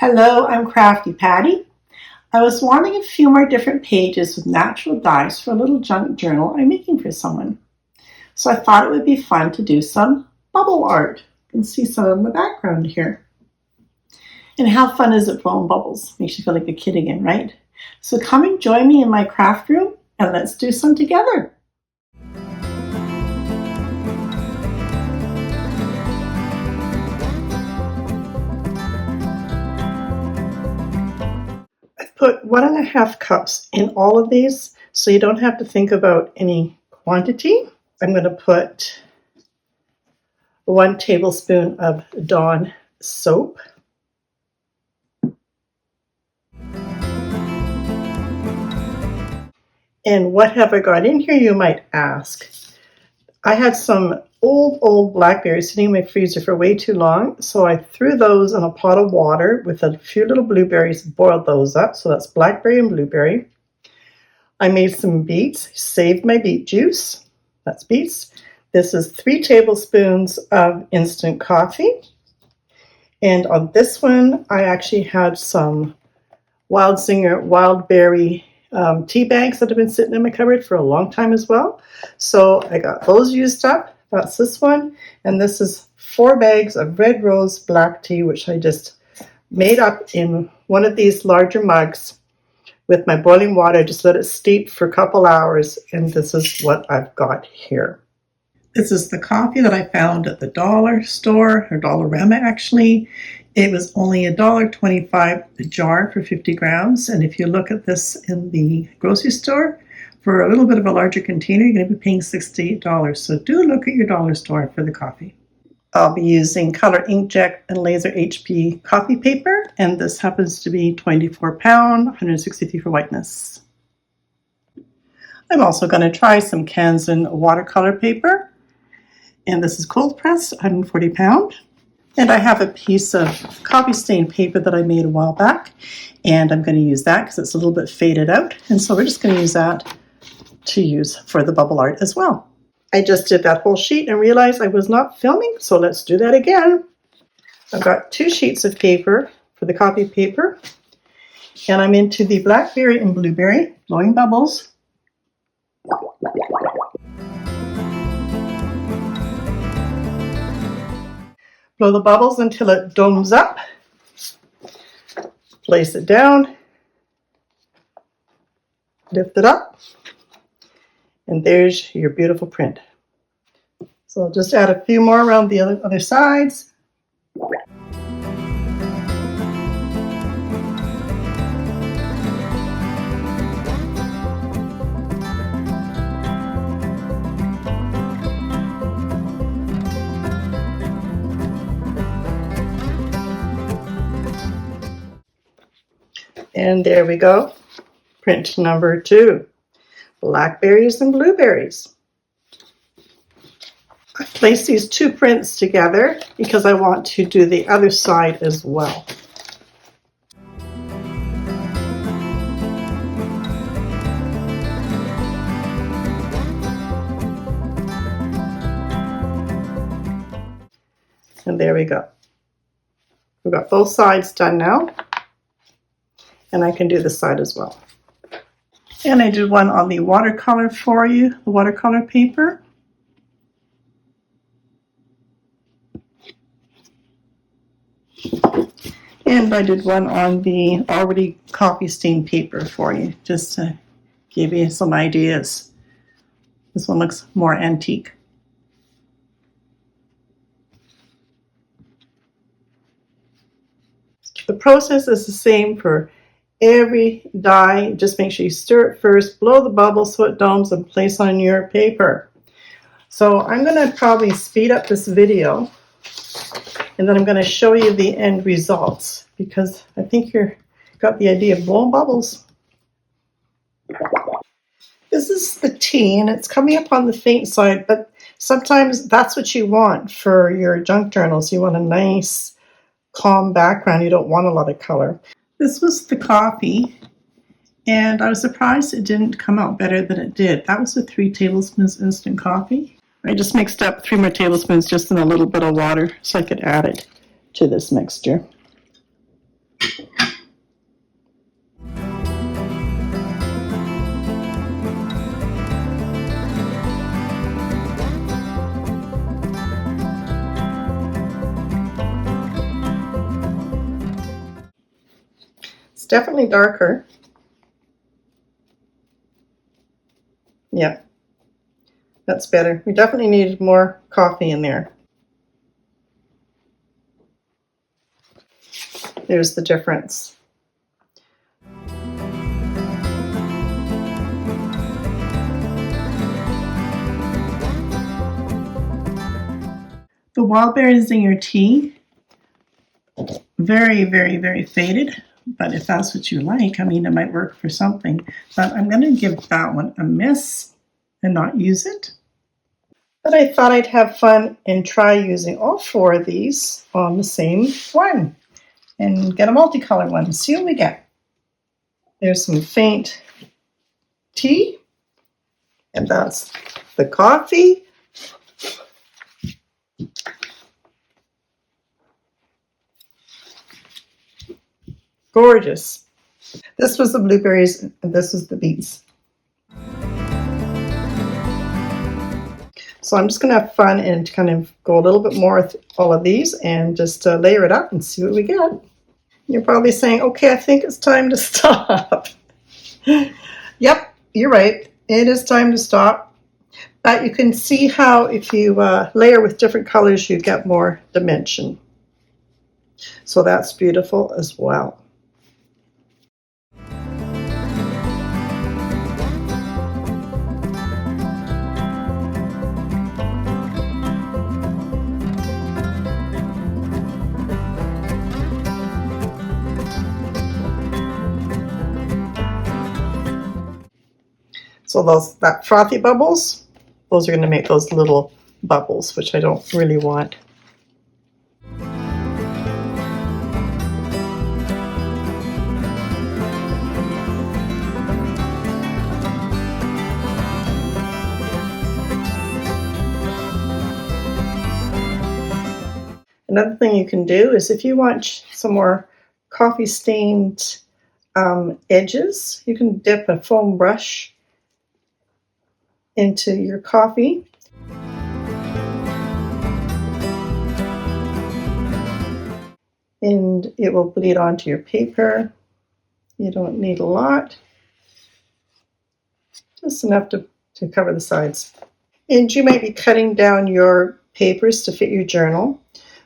Hello, I'm Crafty Patti. I was wanting a few more different pages with natural dyes for a little junk journal I'm making for someone. So I thought it would be fun to do some bubble art. You can see some in the background here. And how fun is it blowing bubbles? Makes you feel like a kid again, right? So come and join me in my craft room and let's do some together. Put 1.5 cups in all of these, so you don't have to think about any quantity. I'm going to put 1 tablespoon of Dawn soap. And what have I got in here, you might ask? I had some old blackberries sitting in my freezer for way too long, so I threw those in a pot of water with a few little blueberries, boiled those up, so that's blackberry and blueberry. I made some beets, saved my beet juice, that's beets. This is 3 tablespoons of instant coffee. And on this one, I actually had some Wild Singer wild berry tea bags that have been sitting in my cupboard for a long time as well. So I got those used up. That's this one. And this is 4 bags of red rose black tea, which I just made up in one of these larger mugs with my boiling water. Just let it steep for a couple hours. And this is what I've got here. This is the coffee that I found at the dollar store, or Dollarama actually. It was only $1.25 a jar for 50 grams. And if you look at this in the grocery store, for a little bit of a larger container, you're going to be paying $68. So do look at your dollar store for the coffee. I'll be using color inkjet and laser HP coffee paper. And this happens to be 24 pound, 163 for whiteness. I'm also going to try some Kansan watercolor paper. And this is cold pressed, 140 pound. And I have a piece of coffee stain paper that I made a while back, and I'm going to use that because it's a little bit faded out. And so we're just going to use that to use for the bubble art as well. I just did that whole sheet and realized I was not filming, so let's do that again. I've got 2 sheets of paper for the coffee paper, and I'm into the blackberry and blueberry, blowing bubbles. Blow the bubbles until it domes up. Place it down. Lift it up. And there's your beautiful print. So I'll just add a few more around the other sides. And there we go. Print number 2. Blackberries and blueberries. I placed these 2 prints together because I want to do the other side as well. And there we go. We've got both sides done now. And I can do this side as well. And I did one on the watercolor for you, the watercolor paper. And I did one on the already coffee stained paper for you, just to give you some ideas. This one looks more antique. The process is the same for every die. Just make sure you stir it first, blow the bubbles so it domes, and place on your paper. So I'm going to probably speed up this video, and then I'm going to show you the end results, because I think you've got the idea of blowing bubbles. This is the tea, and it's coming up on the faint side, but sometimes that's what you want for your junk journals. You want a nice, calm background. You don't want a lot of color. This was the coffee, and I was surprised it didn't come out better than it did. That was with 3 tablespoons instant coffee. I just mixed up 3 more tablespoons just in a little bit of water so I could add it to this mixture. definitely darker. Yeah, that's better. We definitely needed more coffee in there. There's the difference. The wild berries in your tea, very, very, very faded. But if that's what you like, I mean, it might work for something. But I'm going to give that one a miss and not use it. But I thought I'd have fun and try using all 4 of these on the same one and get a multicolor one and see what we get. There's some faint tea, and that's the coffee. Gorgeous. This was the blueberries, and this was the beets. So I'm just going to have fun and kind of go a little bit more with all of these and just layer it up and see what we get. You're probably saying, okay, I think it's time to stop. Yep, you're right. It is time to stop. But you can see how if you layer with different colors, you get more dimension. So that's beautiful as well. So that frothy bubbles, those are going to make those little bubbles, which I don't really want. Another thing you can do is if you want some more coffee stained edges, you can dip a foam brush into your coffee. And it will bleed onto your paper. You don't need a lot, just enough to cover the sides. And you might be cutting down your papers to fit your journal.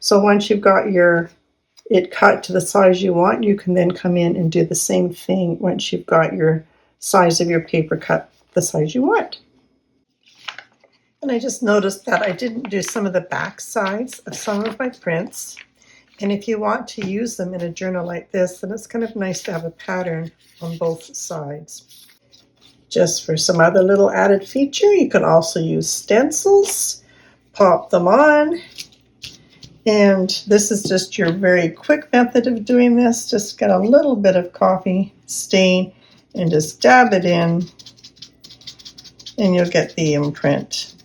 So once you've got it cut to the size you want, you can then come in and do the same thing once you've got your size of your paper cut the size you want. And I just noticed that I didn't do some of the back sides of some of my prints. And if you want to use them in a journal like this, then it's kind of nice to have a pattern on both sides. Just for some other little added feature, you can also use stencils, pop them on. And this is just your very quick method of doing this. Just get a little bit of coffee stain and just dab it in, and you'll get the imprint.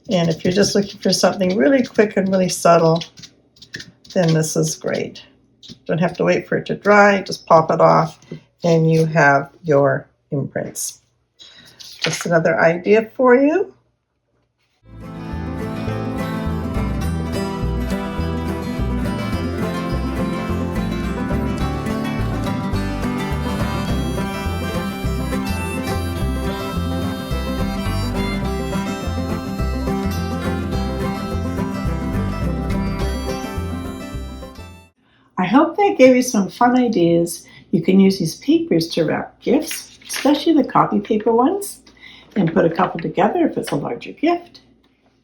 And if you're just looking for something really quick and really subtle, then this is great. Don't have to wait for it to dry, just pop it off and you have your imprints. Just another idea for you. I hope that gave you some fun ideas. You can use these papers to wrap gifts, especially the copy paper ones, and put a couple together if it's a larger gift.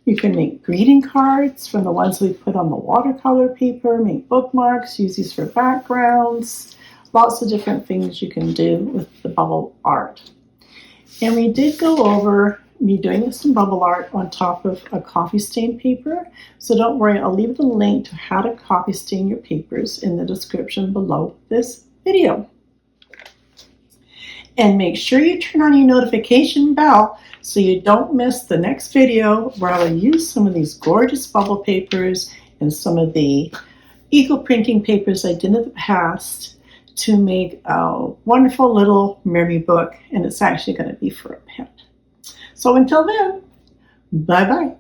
You can make greeting cards from the ones we put on the watercolor paper, make bookmarks, use these for backgrounds, lots of different things you can do with the bubble art. And we did go over me doing some bubble art on top of a coffee stain paper. So don't worry, I'll leave the link to how to coffee stain your papers in the description below this video. And make sure you turn on your notification bell so you don't miss the next video where I'll use some of these gorgeous bubble papers and some of the eco printing papers I did in the past to make a wonderful little memory book, and it's actually going to be for a pet. So until then, bye-bye.